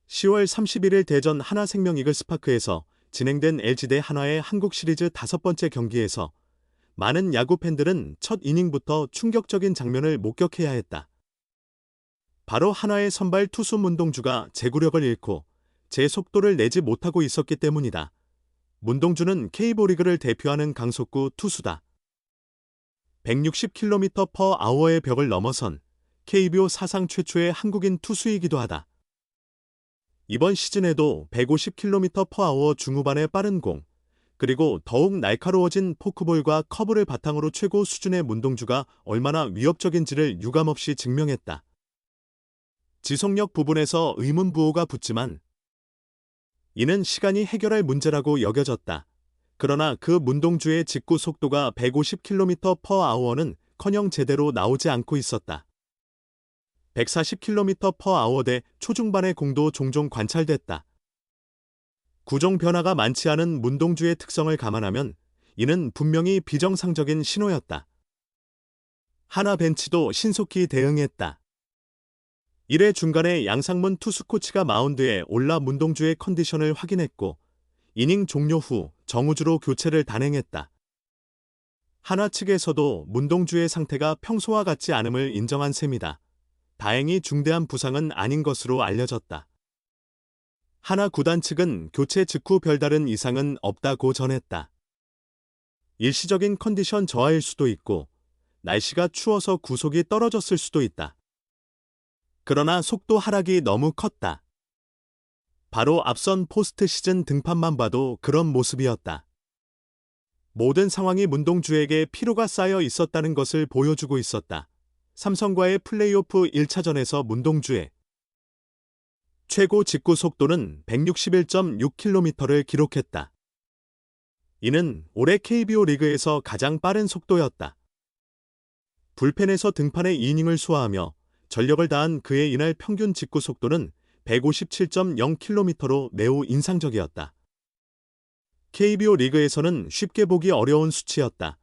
10월 31일 대전 하나생명 이글스파크에서 진행된 LG 대 한화의 한국 시리즈 5번째 경기에서 많은 야구 팬들은 첫 이닝부터 충격적인 장면을 목격해야 했다. 바로 한화의 선발 투수 문동주가 제구력을 잃고 제 속도를 내지 못하고 있었기 때문이다. 문동주는 K리그를 대표하는 강속구 투수다. 160km/h의 벽을 넘어선 KBO 사상 최초의 한국인 투수이기도 하다. 이번 시즌에도 150km/h 중후반의 빠른 공, 그리고 더욱 날카로워진 포크볼과 커브를 바탕으로 최고 수준의 문동주가 얼마나 위협적인지를 유감없이 증명했다. 지속력 부분에서 의문부호가 붙지만 이는 시간이 해결할 문제라고 여겨졌다. 그러나 그 문동주의 직구 속도가 150km/h는 커녕 제대로 나오지 않고 있었다. 140km/h 대 초중반의 공도 종종 관찰됐다. 구종 변화가 많지 않은 문동주의 특성을 감안하면 이는 분명히 비정상적인 신호였다. 하나 벤치도 신속히 대응했다. 1회 중간에 양상문 투수 코치가 마운드에 올라 문동주의 컨디션을 확인했고 이닝 종료 후 정우주로 교체를 단행했다. 한화 측에서도 문동주의 상태가 평소와 같지 않음을 인정한 셈이다. 다행히 중대한 부상은 아닌 것으로 알려졌다. 한화 구단 측은 교체 직후 별다른 이상은 없다고 전했다. 일시적인 컨디션 저하일 수도 있고 날씨가 추워서 구속이 떨어졌을 수도 있다. 그러나 속도 하락이 너무 컸다. 바로 앞선 포스트 시즌 등판만 봐도 그런 모습이었다. 모든 상황이 문동주에게 피로가 쌓여 있었다는 것을 보여주고 있었다. 삼성과의 플레이오프 1차전에서 문동주의 최고 직구 속도는 161.6km를 기록했다. 이는 올해 KBO 리그에서 가장 빠른 속도였다. 불펜에서 등판의 이닝을 소화하며 전력을 다한 그의 이날 평균 직구 속도는 157.0km로 매우 인상적이었다. KBO 리그에서는 쉽게 보기 어려운 수치였다.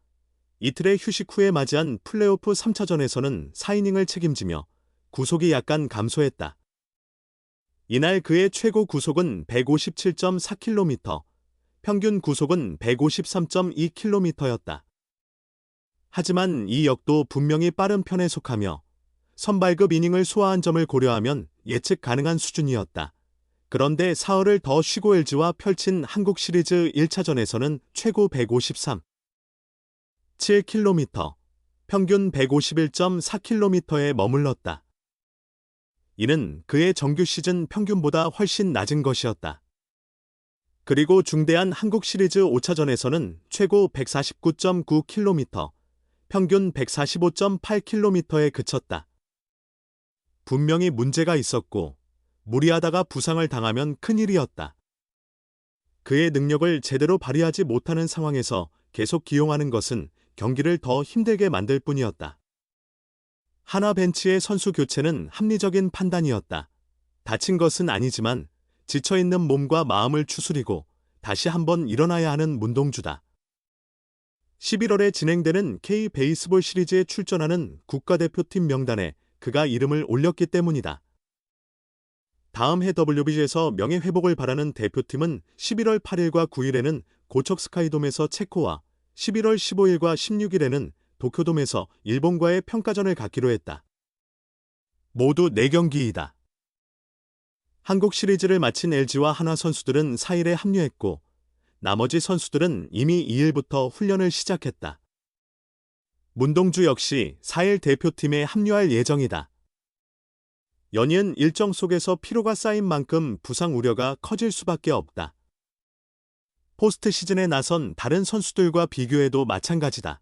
이틀의 휴식 후에 맞이한 플레이오프 3차전에서는 4이닝을 책임지며 구속이 약간 감소했다. 이날 그의 최고 구속은 157.4km, 평균 구속은 153.2km였다. 하지만 이 역도 분명히 빠른 편에 속하며 선발급 이닝을 소화한 점을 고려하면 예측 가능한 수준이었다. 그런데 사흘을 더 쉬고 LG와 펼친 한국 시리즈 1차전에서는 최고 153.7km, 평균 151.4km에 머물렀다. 이는 그의 정규 시즌 평균보다 훨씬 낮은 것이었다. 그리고 중대한 한국 시리즈 5차전에서는 최고 149.9km, 평균 145.8km에 그쳤다. 분명히 문제가 있었고 무리하다가 부상을 당하면 큰일이었다. 그의 능력을 제대로 발휘하지 못하는 상황에서 계속 기용하는 것은 경기를 더 힘들게 만들 뿐이었다. 한화 벤치의 선수 교체는 합리적인 판단이었다. 다친 것은 아니지만 지쳐있는 몸과 마음을 추스리고 다시 한번 일어나야 하는 문동주다. 11월에 진행되는 K-베이스볼 시리즈에 출전하는 국가대표팀 명단에 그가 이름을 올렸기 때문이다. 다음 해 WBC에서 명예회복을 바라는 대표팀은 11월 8일과 9일에는 고척 스카이돔에서 체코와 11월 15일과 16일에는 도쿄돔에서 일본과의 평가전을 갖기로 했다. 모두 4경기이다. 한국 시리즈를 마친 LG와 한화 선수들은 4일에 합류했고 나머지 선수들은 이미 2일부터 훈련을 시작했다. 문동주 역시 4일 대표팀에 합류할 예정이다. 연이은 일정 속에서 피로가 쌓인 만큼 부상 우려가 커질 수밖에 없다. 포스트 시즌에 나선 다른 선수들과 비교해도 마찬가지다.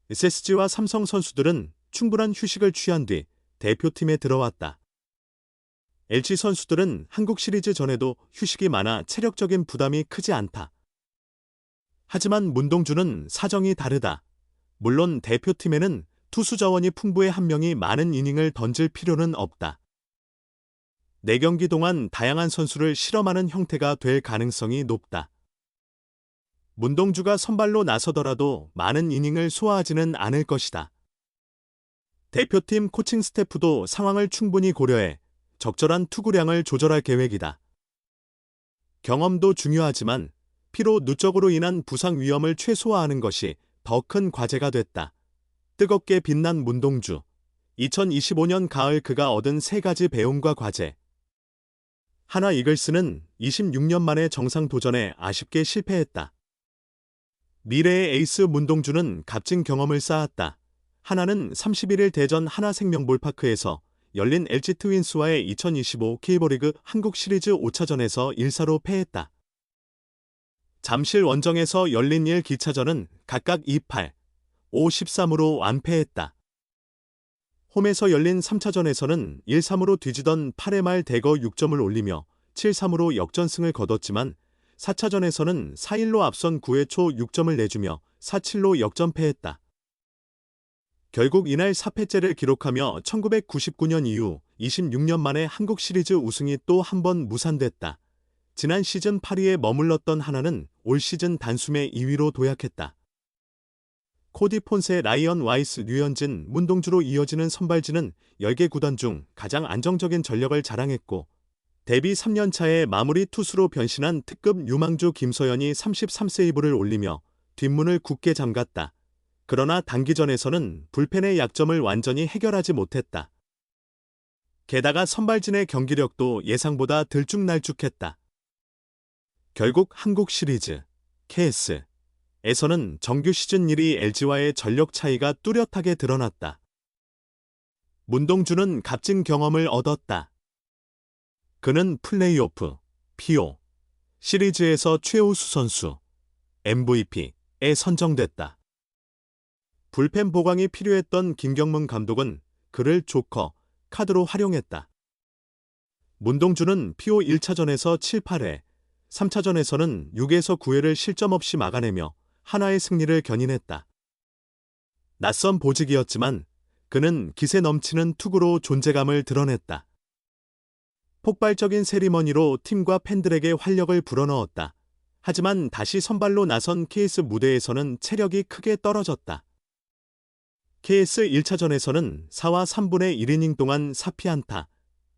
SSG와 삼성 선수들은 충분한 휴식을 취한 뒤 대표팀에 들어왔다. LG 선수들은 한국 시리즈 전에도 휴식이 많아 체력적인 부담이 크지 않다. 하지만 문동주는 사정이 다르다. 물론 대표팀에는 투수 자원이 풍부해 한 명이 많은 이닝을 던질 필요는 없다. 4경기 동안 다양한 선수를 실험하는 형태가 될 가능성이 높다. 문동주가 선발로 나서더라도 많은 이닝을 소화하지는 않을 것이다. 대표팀 코칭 스태프도 상황을 충분히 고려해 적절한 투구량을 조절할 계획이다. 경험도 중요하지만 피로 누적으로 인한 부상 위험을 최소화하는 것이 더 큰 과제가 됐다. 뜨겁게 빛난 문동주. 2025년 가을 그가 얻은 3가지 배움과 과제. 하나 이글스는 26년 만에 정상 도전에 아쉽게 실패했다. 미래의 에이스 문동주는 값진 경험을 쌓았다. 하나는 31일 대전 하나생명볼파크에서 열린 LG 트윈스와의 2025 K리그 한국 시리즈 5차전에서 1-4로 패했다. 잠실 원정에서 열린 1기차전은 각각 2-8, 5-13으로 완패했다. 홈에서 열린 3차전에서는 1-3으로 뒤지던 8회 말 대거 6점을 올리며 7-3으로 역전승을 거뒀지만 4차전에서는 4-1로 앞선 9회 초 6점을 내주며 4-7로 역전패했다. 결국 이날 4패째를 기록하며 1999년 이후 26년 만에 한국 시리즈 우승이 또 한 번 무산됐다. 지난 시즌 8위에 머물렀던 하나는 올 시즌 단숨에 2위로 도약했다. 코디 폰세, 라이언 와이스, 류현진, 문동주로 이어지는 선발진은 10개 구단 중 가장 안정적인 전력을 자랑했고 데뷔 3년차에 마무리 투수로 변신한 특급 유망주 김서현이 33세이브를 올리며 뒷문을 굳게 잠갔다. 그러나 단기전에서는 불펜의 약점을 완전히 해결하지 못했다. 게다가 선발진의 경기력도 예상보다 들쭉날쭉했다. 결국 한국 시리즈, KS에서는 정규 시즌 1위 LG와의 전력 차이가 뚜렷하게 드러났다. 문동주는 값진 경험을 얻었다. 그는 플레이오프, PO, 시리즈에서 최우수 선수, MVP에 선정됐다. 불펜 보강이 필요했던 김경문 감독은 그를 조커, 카드로 활용했다. 문동주는 PO 1차전에서 7-8회, 3차전에서는 6에서 9회를 실점 없이 막아내며 하나의 승리를 견인했다. 낯선 보직이었지만 그는 기세 넘치는 투구로 존재감을 드러냈다. 폭발적인 세리머니로 팀과 팬들에게 활력을 불어넣었다. 하지만 다시 선발로 나선 KS 무대에서는 체력이 크게 떨어졌다. KS 1차전에서는 4와 3분의 1이닝 동안 4피안타,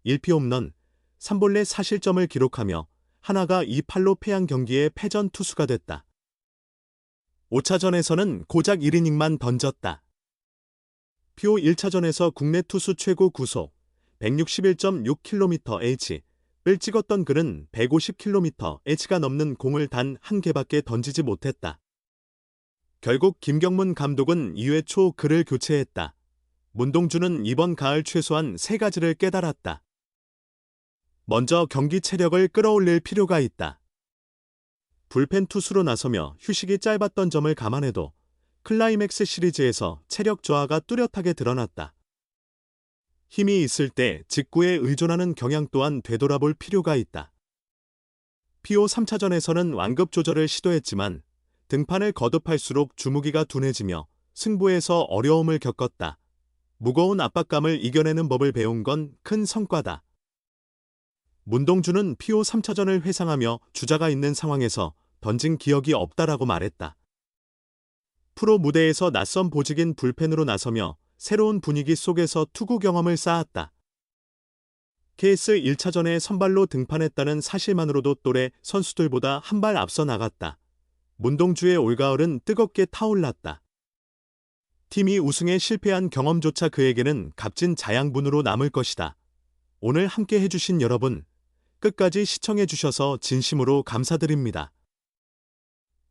1피 홈런, 3볼넷 4실점을 기록하며 하나가 2-8로 패한 경기에 패전 투수가 됐다. 5차전에서는 고작 1이닝만 던졌다. PO 1차전에서 국내 투수 최고 구속 161.6kmh를 찍었던 그는 150kmh가 넘는 공을 단 한 개밖에 던지지 못했다. 결국 김경문 감독은 2회 초 그를 교체했다. 문동주는 이번 가을 최소한 3가지를 깨달았다. 먼저 경기 체력을 끌어올릴 필요가 있다. 불펜 투수로 나서며 휴식이 짧았던 점을 감안해도 클라이맥스 시리즈에서 체력 저하가 뚜렷하게 드러났다. 힘이 있을 때 직구에 의존하는 경향 또한 되돌아볼 필요가 있다. PO 3차전에서는 완급 조절을 시도했지만 등판을 거듭할수록 주무기가 둔해지며 승부에서 어려움을 겪었다. 무거운 압박감을 이겨내는 법을 배운 건 큰 성과다. 문동주는 PO 3차전을 회상하며 주자가 있는 상황에서 던진 기억이 없다라고 말했다. 프로 무대에서 낯선 보직인 불펜으로 나서며 새로운 분위기 속에서 투구 경험을 쌓았다. KS 1차전에 선발로 등판했다는 사실만으로도 또래 선수들보다 한 발 앞서 나갔다. 문동주의 올가을은 뜨겁게 타올랐다. 팀이 우승에 실패한 경험조차 그에게는 값진 자양분으로 남을 것이다. 오늘 함께 해주신 여러분, 끝까지 시청해주셔서 진심으로 감사드립니다.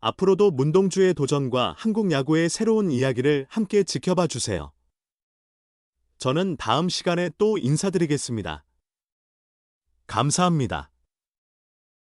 앞으로도 문동주의 도전과 한국 야구의 새로운 이야기를 함께 지켜봐 주세요. 저는 다음 시간에 또 인사드리겠습니다. 감사합니다.